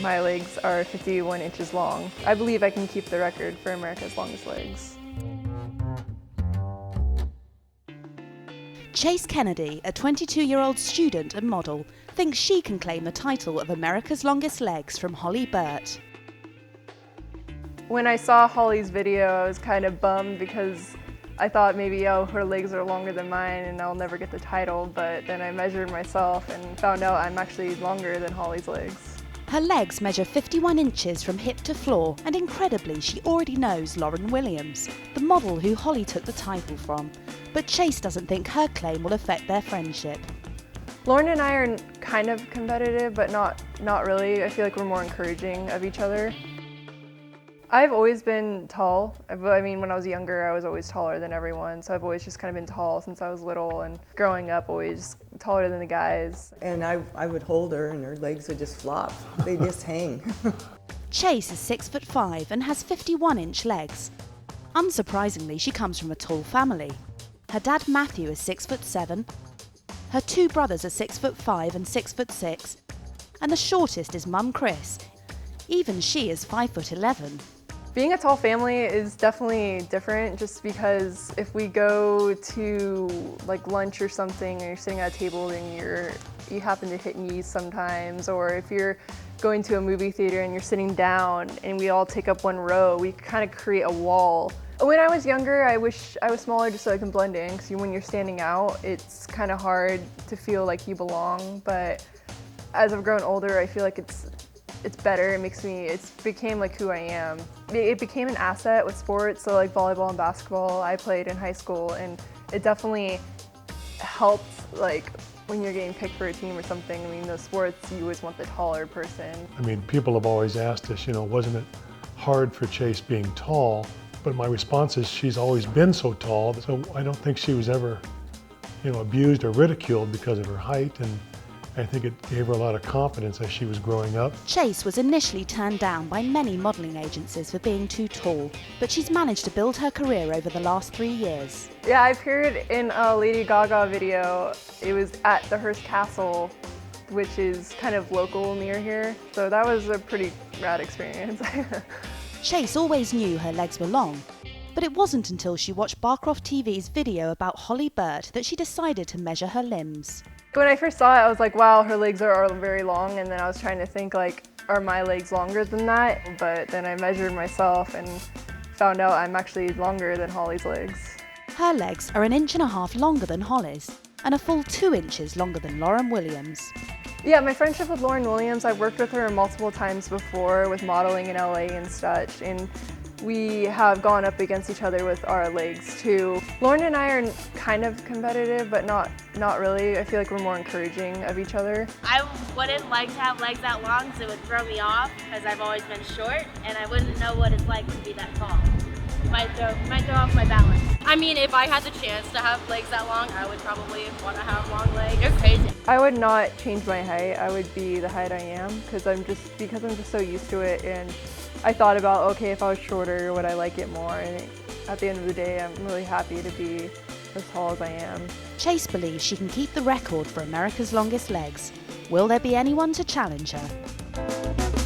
My legs are 51 inches long. I believe I can keep the record for America's longest legs. Chase Kennedy, a 22-year-old student and model, thinks she can claim the title of America's longest legs from Holly Burt. When I saw Holly's video, I was kind of bummed because I thought maybe, oh, her legs are longer than mine and I'll never get the title, but then I measured myself and found out I'm actually longer than Holly's legs. Her legs measure 51 inches from hip to floor, and incredibly, she already knows Lauren Williams, the model who Holly took the title from. But Chase doesn't think her claim will affect their friendship. Lauren and I are kind of competitive, but not really. I feel like we're more encouraging of each other. I've always been tall. I mean, when I was younger, I was always taller than everyone, so I've always just kind of been tall since I was little, and growing up, always taller than the guys. And I would hold her and her legs would just flop. They just hang. Chase is 6'5" and has 51-inch legs. Unsurprisingly, she comes from a tall family. Her dad Matthew is 6'7". Her two brothers are 6'5" and 6'6", and the shortest is Mum Chris. Even she is 5'11". Being a tall family is definitely different, just because if we go to like lunch or something and you're sitting at a table and you happen to hit knees sometimes, or if you're going to a movie theater and you're sitting down and we all take up one row, we kind of create a wall. When I was younger, I wish I was smaller just so I can blend in, because when you're standing out, it's kind of hard to feel like you belong. But as I've grown older, I feel like it's better. It became like who I am. It became an asset with sports, so like volleyball and basketball I played in high school, and it definitely helped like when you're getting picked for a team or something. I mean, those sports, you always want the taller person. I mean, people have always asked us, wasn't it hard for Chase being tall? But my response is she's always been so tall, so I don't think she was ever, abused or ridiculed because of her height, and I think it gave her a lot of confidence as she was growing up. Chase was initially turned down by many modelling agencies for being too tall, but she's managed to build her career over the last 3 years. Yeah, I appeared in a Lady Gaga video. It was at the Hearst Castle, which is kind of local near here, so that was a pretty rad experience. Chase always knew her legs were long, but it wasn't until she watched Barcroft TV's video about Holly Burt that she decided to measure her limbs. When I first saw it, I was like, wow, her legs are very long, and then I was trying to think like, are my legs longer than that? But then I measured myself and found out I'm actually longer than Holly's legs. Her legs are 1.5 inches longer than Holly's, and a full 2 inches longer than Lauren Williams. Yeah, my friendship with Lauren Williams, I've worked with her multiple times before with modeling in LA and such, and we have gone up against each other with our legs too. Lauren and I are kind of competitive, but not really. I feel like we're more encouraging of each other. I wouldn't like to have legs that long because it would throw me off, because I've always been short and I wouldn't know what it's like to be that tall. Might throw off my balance. I mean, if I had the chance to have legs that long, I would probably want to have long legs. You're crazy. I would not change my height. I would be the height I am, because I'm just so used to it, and I thought about, okay, if I was shorter, would I like it more? And at the end of the day, I'm really happy to be as tall as I am. Chase believes she can keep the record for America's longest legs. Will there be anyone to challenge her?